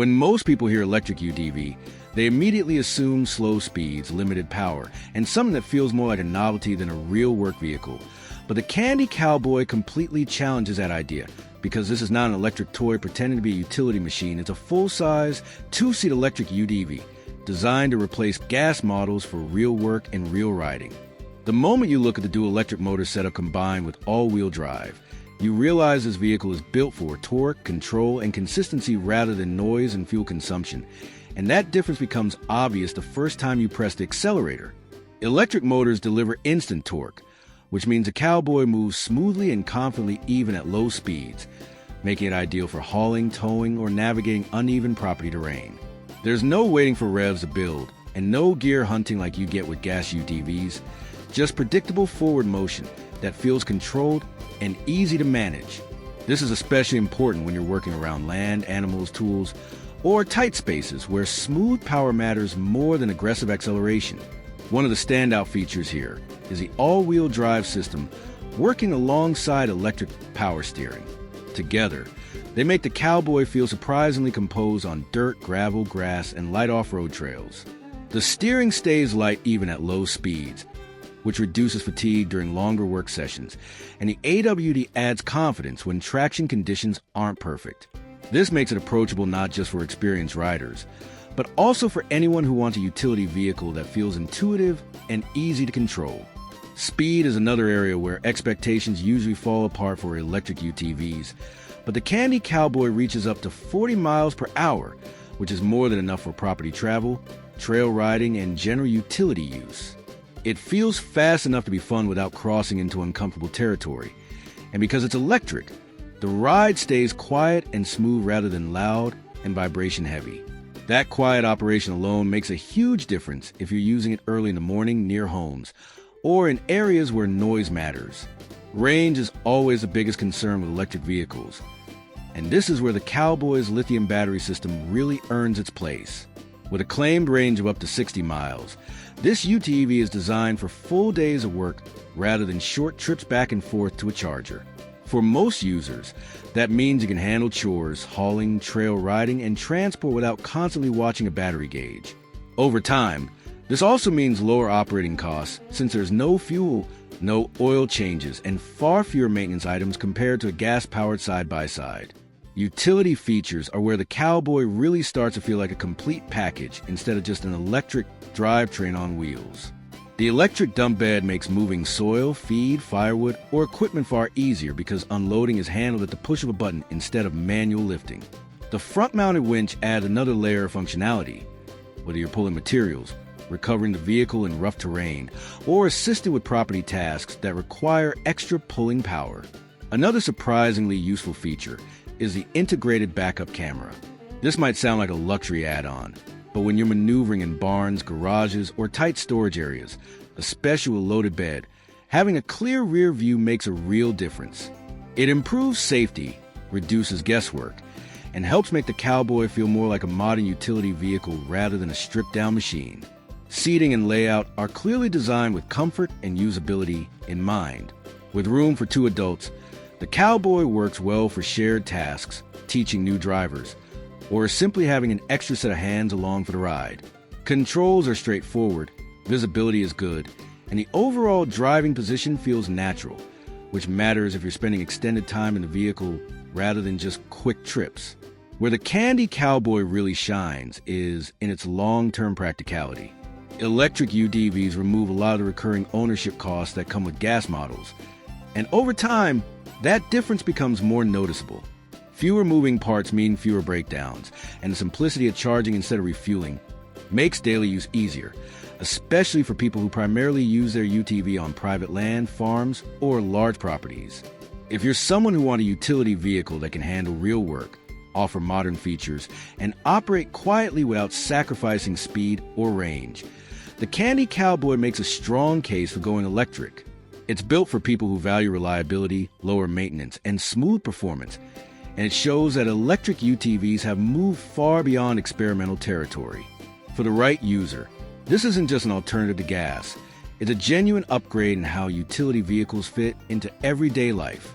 When most people hear electric UTV, they immediately assume slow speeds, limited power, and something that feels more like a novelty than a real work vehicle. But the Kandi Cowboy completely challenges that idea, because this is not an electric toy pretending to be a utility machine. It's a full-size, two-seat electric UTV, designed to replace gas models for real work and real riding. The moment you look at the dual electric motor setup combined with all-wheel drive, you realize this vehicle is built for torque, control, and consistency rather than noise and fuel consumption. And that difference becomes obvious the first time you press the accelerator. Electric motors deliver instant torque, which means the Cowboy moves smoothly and confidently even at low speeds, making it ideal for hauling, towing, or navigating uneven property terrain. There's no waiting for revs to build, and no gear hunting like you get with gas UTVs, just predictable forward motion that feels controlled and easy to manage. This is especially important when you're working around land, animals, tools, or tight spaces where smooth power matters more than aggressive acceleration. One of the standout features here is the all-wheel drive system working alongside electric power steering. Together, they make the Cowboy feel surprisingly composed on dirt, gravel, grass, and light off-road trails. The steering stays light even at low speeds, which reduces fatigue during longer work sessions, and the AWD adds confidence when traction conditions aren't perfect. This makes it approachable not just for experienced riders, but also for anyone who wants a utility vehicle that feels intuitive and easy to control. Speed is another area where expectations usually fall apart for electric UTVs, but the Kandi Cowboy reaches up to 40 miles per hour, which is more than enough for property travel, trail riding, and general utility use. It feels fast enough to be fun without crossing into uncomfortable territory. And because it's electric, the ride stays quiet and smooth rather than loud and vibration heavy. That quiet operation alone makes a huge difference if you're using it early in the morning near homes or in areas where noise matters. Range is always the biggest concern with electric vehicles, and this is where the Cowboy's lithium battery system really earns its place. With a claimed range of up to 60 miles, this UTV is designed for full days of work rather than short trips back and forth to a charger. For most users, that means you can handle chores, hauling, trail riding, and transport without constantly watching a battery gauge. Over time, this also means lower operating costs since there's no fuel, no oil changes, and far fewer maintenance items compared to a gas-powered side-by-side. Utility features are where the Cowboy really starts to feel like a complete package instead of just an electric drivetrain on wheels. The electric dump bed makes moving soil, feed, firewood, or equipment far easier because unloading is handled at the push of a button instead of manual lifting. The front-mounted winch adds another layer of functionality, whether you're pulling materials, recovering the vehicle in rough terrain, or assisting with property tasks that require extra pulling power. Another surprisingly useful feature is the integrated backup camera. This might sound like a luxury add-on, but when you're maneuvering in barns, garages, or tight storage areas, especially with a loaded bed, having a clear rear view makes a real difference. It improves safety, reduces guesswork, and helps make the Cowboy feel more like a modern utility vehicle rather than a stripped-down machine. Seating and layout are clearly designed with comfort and usability in mind. With room for 2 adults, the Cowboy works well for shared tasks, teaching new drivers, or simply having an extra set of hands along for the ride. Controls are straightforward, visibility is good, and the overall driving position feels natural, which matters if you're spending extended time in the vehicle rather than just quick trips. Where the Kandi Cowboy really shines is in its long-term practicality. Electric UTVs remove a lot of the recurring ownership costs that come with gas models, and over time, that difference becomes more noticeable. Fewer moving parts mean fewer breakdowns, and the simplicity of charging instead of refueling makes daily use easier, especially for people who primarily use their UTV on private land, farms, or large properties. If you're someone who wants a utility vehicle that can handle real work, offer modern features, and operate quietly without sacrificing speed or range, the Kandi Cowboy makes a strong case for going electric. It's built for people who value reliability, lower maintenance, and smooth performance, and it shows that electric UTVs have moved far beyond experimental territory. For the right user, this isn't just an alternative to gas. It's a genuine upgrade in how utility vehicles fit into everyday life.